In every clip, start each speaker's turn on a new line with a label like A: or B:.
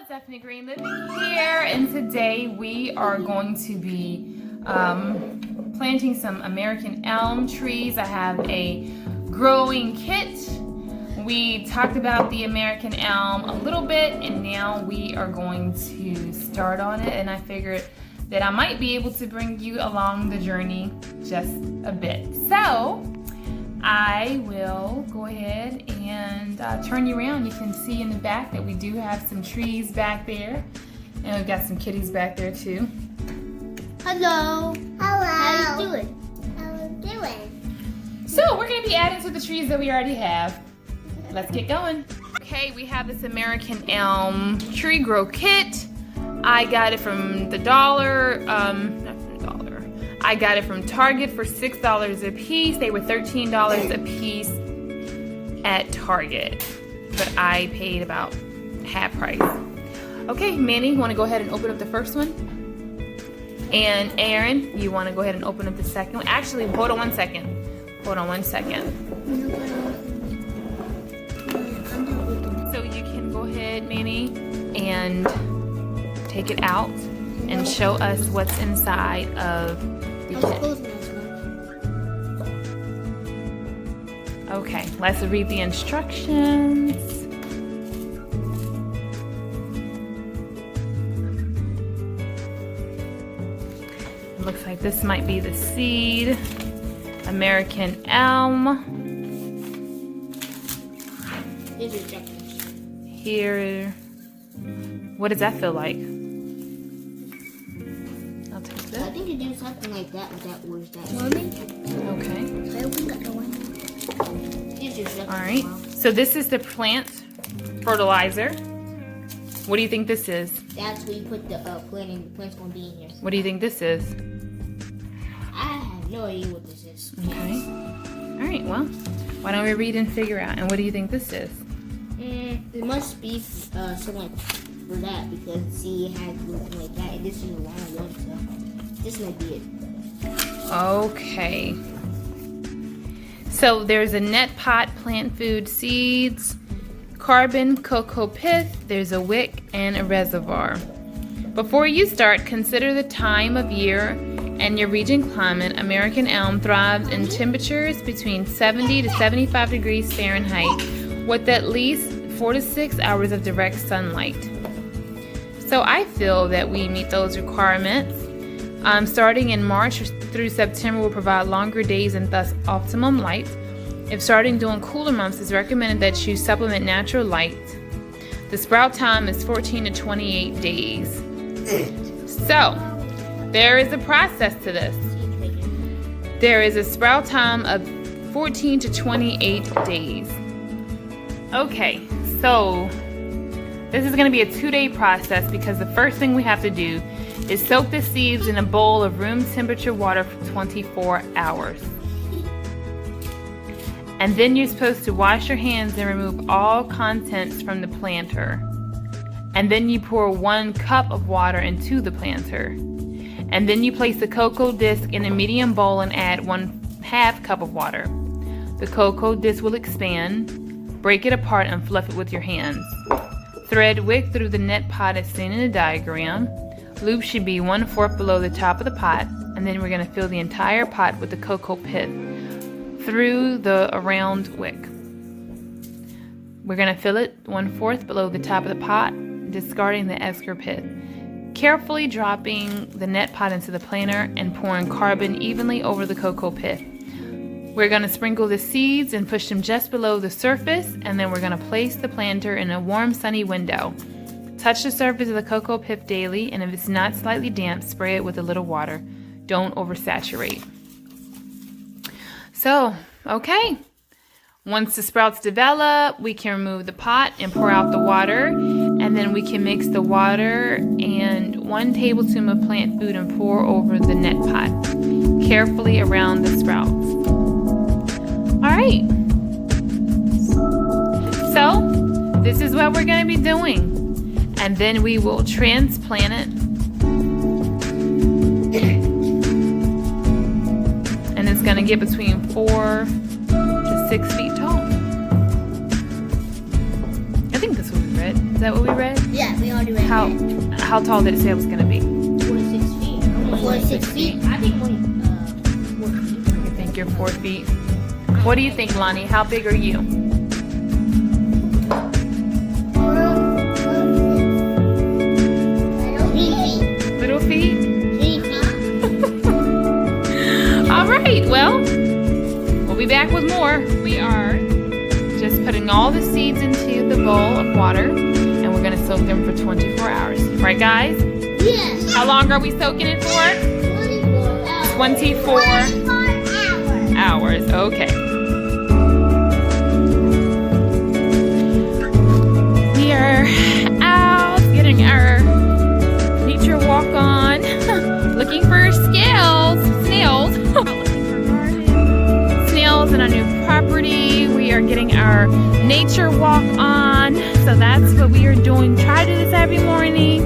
A: it's Stephanie Green living here, and today we are going to be planting some American elm trees. I have a growing kit. We talked about the American elm a little bit, and now we are going to start on it, and I figured that I might be able to bring you along the journey just a bit. So I will go ahead and turn you around. You can see in the back that we do have some trees back there, and we've got some kitties back there too.
B: Hello.
C: Hello.
B: How you doing?
C: How you doing?
A: So we're going to be adding to the trees that we already have. Let's get going. Okay, we have this American elm tree grow kit. I got it from the dollar, not from the dollar. I got it from Target for $6 a piece. They were $13 a piece at Target, but I paid about half price. Okay, Manny, you want to go ahead and open up the first one? And Aaron, you want to go ahead and open up the second one? Actually, hold on one second. Hold on one second. So you can go ahead, Manny, and take it out and show us what's inside of the kit. Okay, let's read the instructions. It looks like this might be the seed. American elm. Here. What does that feel like? I'll take this.
B: I think you do something like that with that word.
A: Okay.
B: I opened that one.
A: Alright. So this is the plant fertilizer. What do you think this is?
B: That's where you put the plant and the plant's gonna be in here.
A: What do you think this is?
B: I have no idea what this is.
A: Okay. Alright, well, why don't we read and figure out? And what do you think this is?
B: It must be something like for that, because see, it has something like that, and this is a long one, so this might be it.
A: Okay. So there's a net pot, plant food, seeds, carbon, cocoa pith, there's a wick, and a reservoir. Before you start, consider the time of year and your region climate. American elm thrives in temperatures between 70 to 75 degrees Fahrenheit with at least 4 to 6 hours of direct sunlight. So I feel that we meet those requirements. Starting in March through September will provide longer days and thus optimum light. If starting during cooler months, it's recommended that you supplement natural light. The sprout time is 14 to 28 days. So there is a process to this. There is a sprout time of 14 to 28 days. Okay, so this is going to be a 2-day process, because the first thing we have to do is soak the seeds in a bowl of room temperature water for 24 hours. And then you're supposed to wash your hands and remove all contents from the planter. And then you pour 1 cup of water into the planter. And then you place the cocoa disc in a medium bowl and add 1/2 cup of water. The cocoa disc will expand. Break it apart and fluff it with your hands. Thread wick through the net pot as seen in the diagram. Loop should be 1/4 below the top of the pot, and then we're going to fill the entire pot with the cocoa pith through the round wick. We're going to fill it 1/4 below the top of the pot, discarding the extra pith. Carefully dropping the net pot into the planter and pouring carbon evenly over the cocoa pith. We're going to sprinkle the seeds and push them just below the surface, and then we're going to place the planter in a warm, sunny window. Touch the surface of the cocoa pith daily, and if it's not slightly damp, spray it with a little water. Don't oversaturate. So, okay. Once the sprouts develop, we can remove the pot and pour out the water, and then we can mix the water and 1 tablespoon of plant food and pour over the net pot, carefully around the sprouts. Alright, so this is what we're going to be doing, and then we will transplant it, and it's going to get between 4 to 6 feet tall. I think this was red. that what we read?
B: Yeah, we already read
A: How tall did it say it was going to be?
B: 46 feet. 46 feet. I think 4 feet.
A: You think you're 4 feet? What do you think, Lonnie? How big are you?
B: 3 feet.
A: Little feet?
B: 3 feet.
A: All right, well, we'll be back with more. We are just putting all the seeds into the bowl of water, and we're going to soak them for 24 hours. Right, guys?
B: Yes.
A: How long are we soaking it for? 24 hours. Okay. We are out getting our nature walk on, looking for snails. Snails in our new property. We are getting our nature walk on. So that's what we are doing. Try to do this every morning.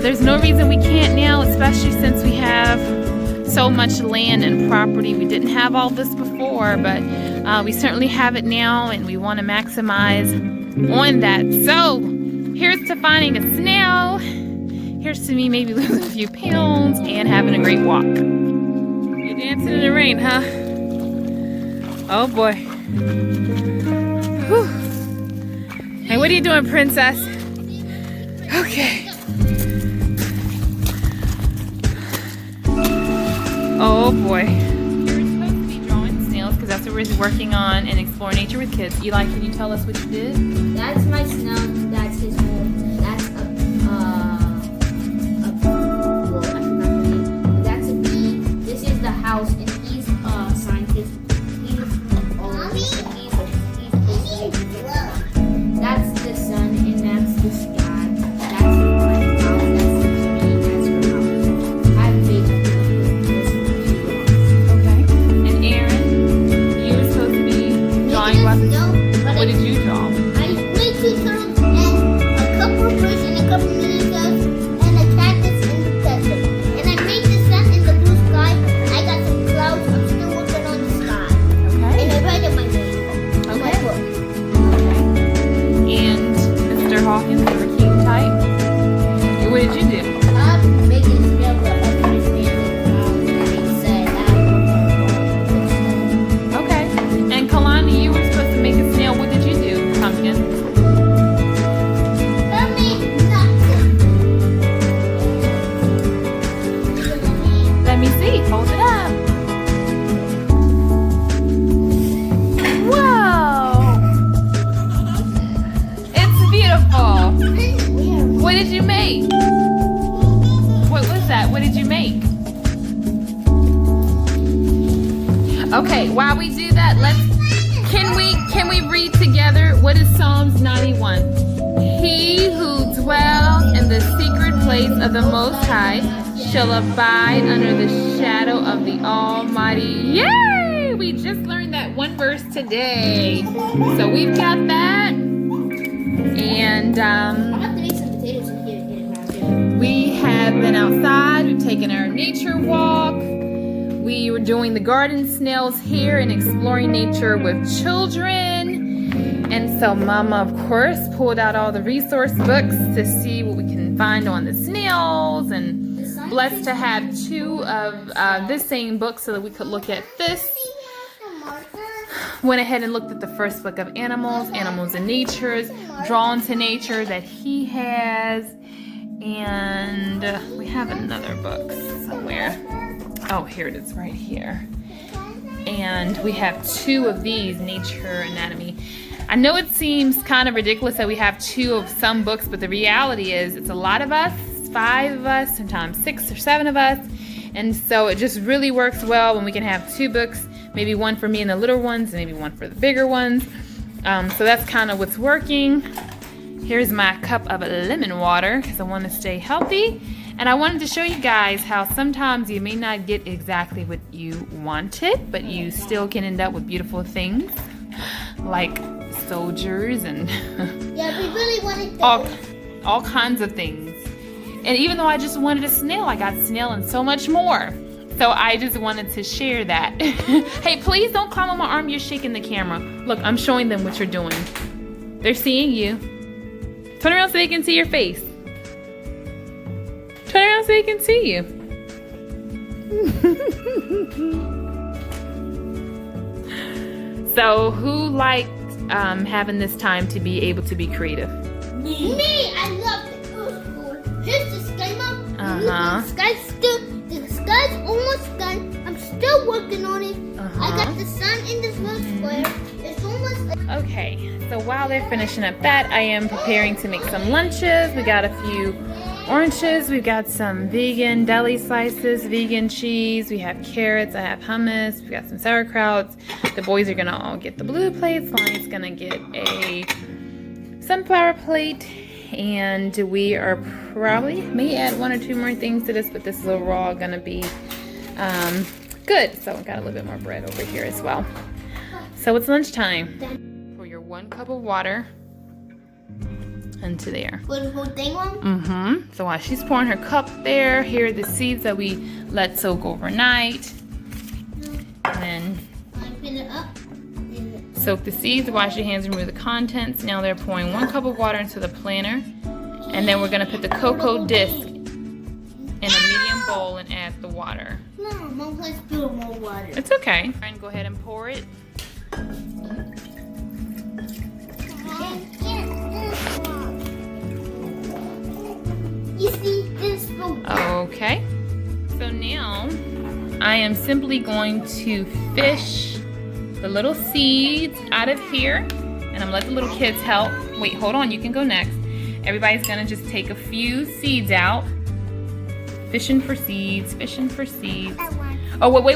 A: There's no reason we can't now, especially since we have so much land and property. We didn't have all this before, but we certainly have it now, and we want to maximize on that. So here's to finding a snail. Here's to me maybe losing a few pounds and having a great walk. You're dancing in the rain, huh? Oh boy. Whew. Hey, what are you doing, princess? Okay. Oh boy. You're supposed to be drawing snails because that's what we're working on and exploring nature with kids. Eli, can you tell us what you did?
B: That's my snail. That's his home. That's well, I forgot the name. That's a bee. This is the house, and he's a scientist. He's that's the sun, and that's the sky. That's my house. That's the bee. That's her house. I made
A: Okay. And Aaron, you were supposed to be drawing what? What did you draw?
C: I made 2 turtles and a couple of fish and a couple of miniatures and a cactus in the desert. And I made the sun in the blue sky. I got some clouds. I'm still working on the sky.
A: Okay.
C: And I write in my name. My
A: Okay.
C: book.
A: And Mr. Hawkins, you were keen type. And what did you do?
B: I'm making snail but understand and it said
A: Okay. And Kalani, you were supposed to make a snail. What did you do, Pumpkin?
C: I made nothing.
A: Let me see. Hold it up. Whoa! It's beautiful. What did you make? What was that? What did you make? Okay, while we do that, can we read together? What is Psalms 91? He who dwells in the secret place of the Most High shall abide under the shadow of the Almighty. Yay! We just learned that one verse today. So we've got that. And
B: I'm gonna have to make some potatoes in here to get it around.
A: we have been outside. We've taken our nature walk. We were doing the garden snails here and exploring nature with children. And so Mama, of course, pulled out all the resource books to see what we can find on the snails, and blessed to have 2 of this same book so that we could look at this. Went ahead and looked at the first book of Animals and Natures, Drawn to Nature that he has. And we have another book somewhere. Oh, here it is right here. And we have 2 of these, Nature Anatomy. I know it seems kind of ridiculous that we have 2 of some books, but the reality is it's a lot of us, 5 of us, sometimes 6 or 7 of us. And so it just really works well when we can have 2 books, maybe one for me and the little ones, and maybe one for the bigger ones. So that's kind of what's working. Here's my cup of lemon water because I want to stay healthy. And I wanted to show you guys how sometimes you may not get exactly what you wanted, but you still can end up with beautiful things like soldiers and
C: Yeah, we really wanted to.
A: all kinds of things. And even though I just wanted a snail, I got snail and so much more. So I just wanted to share that. Hey, please don't climb on my arm. You're shaking the camera. Look, I'm showing them what you're doing. They're seeing you. Turn around so they can see your face. Turn around so they can see you. So who liked having this time to be able to be creative?
C: Me, I love the homeschool. Here's the sky, Mom.
A: Uh-huh.
C: The sky's almost done. I'm still working on it. I got the sun in this little square. It's almost.
A: Okay, so while they're finishing up that, I am preparing to make some lunches. We got a few oranges. We've got some vegan deli slices, vegan cheese. We have carrots. I have hummus. We got some sauerkrauts. The boys are gonna all get the blue plates. Lonnie's gonna get a sunflower plate, and we are probably may add 1 or 2 more things to this, but this is overall gonna be good. So we got a little bit more bread over here as well. So it's lunchtime. Pour your 1 cup of water into there.
C: For the whole thing, Mom?
A: So while she's pouring her cup there, here are the seeds that we let soak overnight. And then
C: I fill it up.
A: soak the seeds, wash your hands, remove the contents. Now they're pouring 1 cup of water into the planter. And then we're gonna put the cocoa disc in a medium bowl and add the water.
C: No, Mom, let's do more water.
A: It's okay. And go ahead and pour it.
C: You see this bowl?
A: Okay. So now I am simply going to fish the little seeds out of here, and I'm gonna let the little kids help. Wait, hold on, you can go next. Everybody's gonna just take a few seeds out. Fishing for seeds, fishing for seeds. Oh, wait,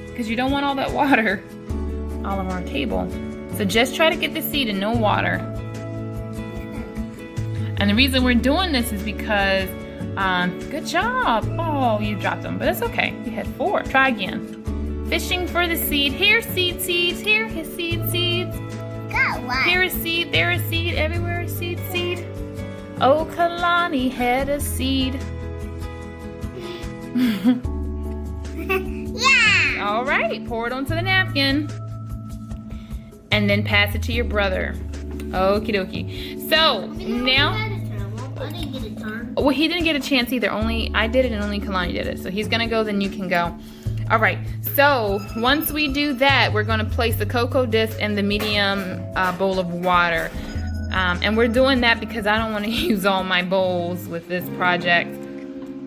A: because you don't want all that water all on our table. So just try to get the seed and no water. And the reason we're doing this is because, good job. Oh, you dropped them, but it's okay. You had 4. Try again. Fishing for the seed. Here, seeds. Here, seeds.
C: Got one.
A: Here a seed, there a seed, everywhere a seed. Oh, Kalani had a seed.
C: Yeah.
A: All right, pour it onto the napkin. And then pass it to your brother. Okie dokie. So, now...
C: I didn't get a turn.
A: Well, he didn't get a chance either. Only I did it and only Kalani did it. So he's gonna go, then you can go. All right, so once we do that, we're gonna place the cocoa disc in the medium bowl of water. And we're doing that because I don't wanna use all my bowls with this project.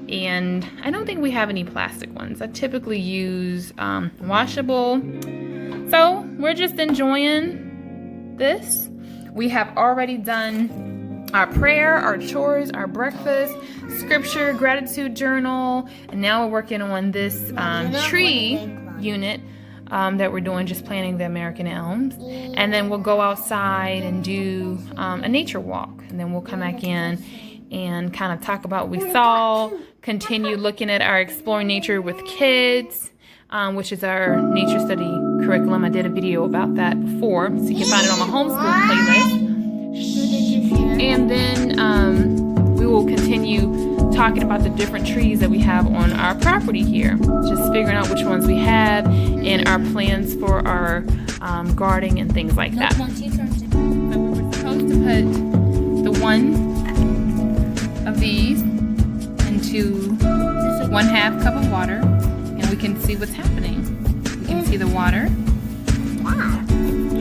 A: And I don't think we have any plastic ones. I typically use washable. So we're just enjoying this. We have already done our prayer, our chores, our breakfast, scripture, gratitude journal, and now we're working on this tree unit that we're doing, just planting the American elms. And then we'll go outside and do a nature walk, and then we'll come back in and kind of talk about what we saw, continue looking at our Exploring Nature with Kids, which is our nature study curriculum. I did a video about that before, so you can find it on my homeschool playlist. And then we will continue talking about the different trees that we have on our property here, just figuring out which ones we have and our plans for our gardening and things like that. So we were supposed to put the one of these into 1/2 cup of water, and we can see what's happening. We can see the water,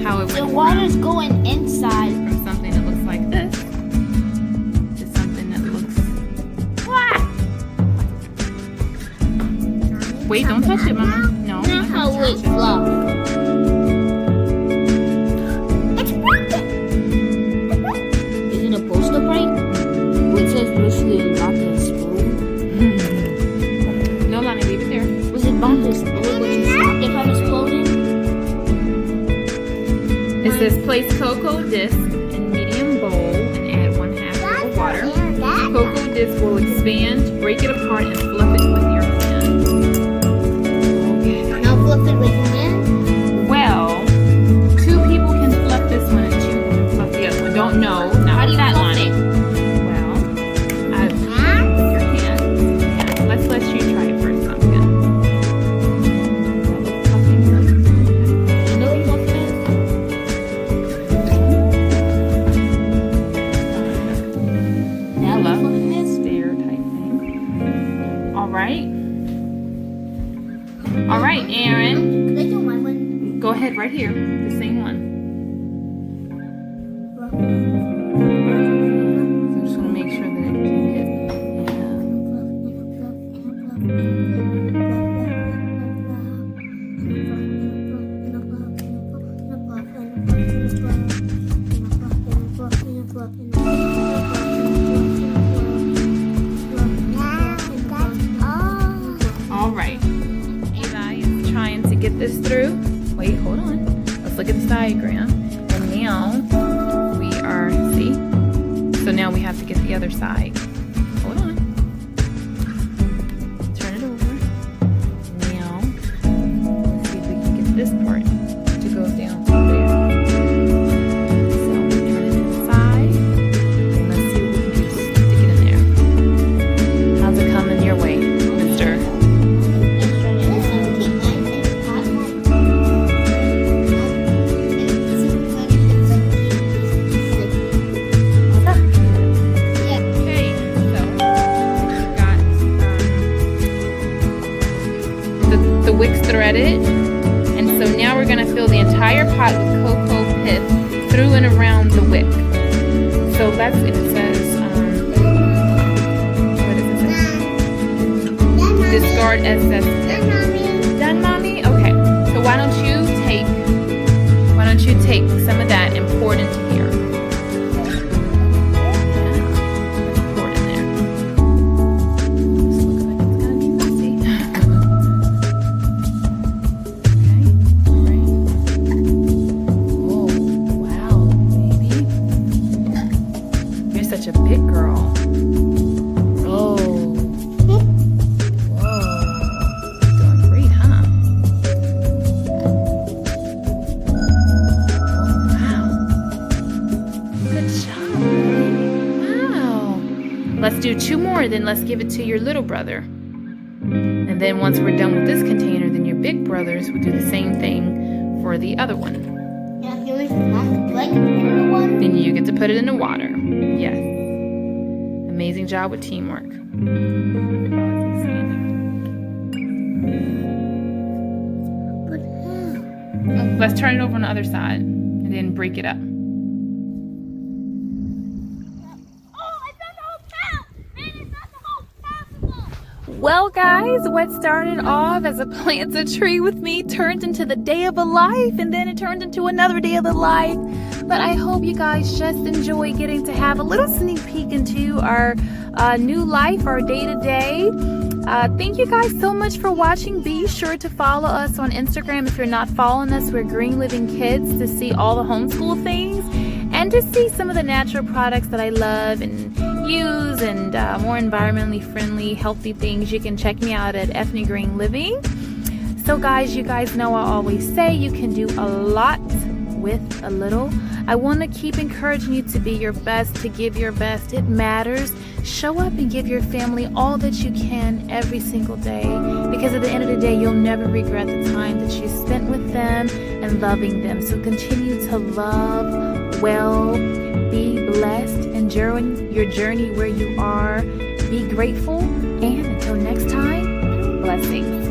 A: how it went
B: The water's going inside.
A: from something that looks like this to something that looks... Wait, don't touch it, Mama. No.
C: Not how it flows. It's broken.
B: Isn't it supposed to break? It says Bruce Lee about to explode.
A: No, Lonnie, leave it there.
B: Was it about to explode? Would you stop it from exploding?
A: It says place cocoa disc in medium bowl and add 1/2 cup of water. Cocoa disc will expand, break it apart, and fluff it with your hand.
C: Now flip it with your hand.
A: Well, 2 people can fluff this one and 2 people can fluff the other one. Don't know. Now,
B: How do you
A: that,
B: fluff
A: Lonnie?
B: it?
A: Well, your hand. Yeah, let's let you try it first, Pumpkin.
B: You know what fluffing is?
A: right, Aaron.
C: Could I do my one?
A: Go ahead, right here. The same one. So just want to make sure that it can get. All right. Eli is trying to get this through. Wait, hold on. Let's look at this diagram. And now we are, see? So now we have to get the other side. Hold on. Turn it over. Now, let's see if we can get this part to go down to there. So turn it inside. And let's see what we can do to stick it in there. How's it coming your way, mister? Okay, so we've got the wicks threaded, and so now we're gonna fill the entire pot with cocoa pith through and around the wick. So that's it. It says, what does it say? Discard excess pith. Done, mommy? Okay. So why don't you take some of that and pour it into here? Pour it in there. This looks like it's gonna be messy. Okay, great. Oh, wow, baby. You're such a big girl. Oh. Whoa. Doing great, huh? Oh, wow. Good job, baby. Wow. Let's do 2 more, then let's give it to your little brother. And then once we're done with this container, then your big brothers will do the same thing for the other one. Then you get to put it in the water. Yes. Amazing job with teamwork. Let's turn it over on the other side and then break it up. Well, guys, what started off as a plant a tree with me turned into the day of a life, and then it turned into another day of a life. But I hope you guys just enjoy getting to have a little sneak peek into our new life, our day-to-day. Thank you guys so much for watching. Be sure to follow us on Instagram if you're not following us. We're Green Living Kids, to see all the homeschool things and to see some of the natural products that I love and use, and more environmentally friendly, healthy things. You can check me out at Ethnic Green Living. So guys, you guys know I always say you can do a lot with a little. I want to keep encouraging you to be your best, to give your best. It matters. Show up and give your family all that you can every single day, because at the end of the day, you'll never regret the time that you spent with them and loving them. So continue to love well, be blessed, enjoy your journey where you are, be grateful, and until next time, blessings.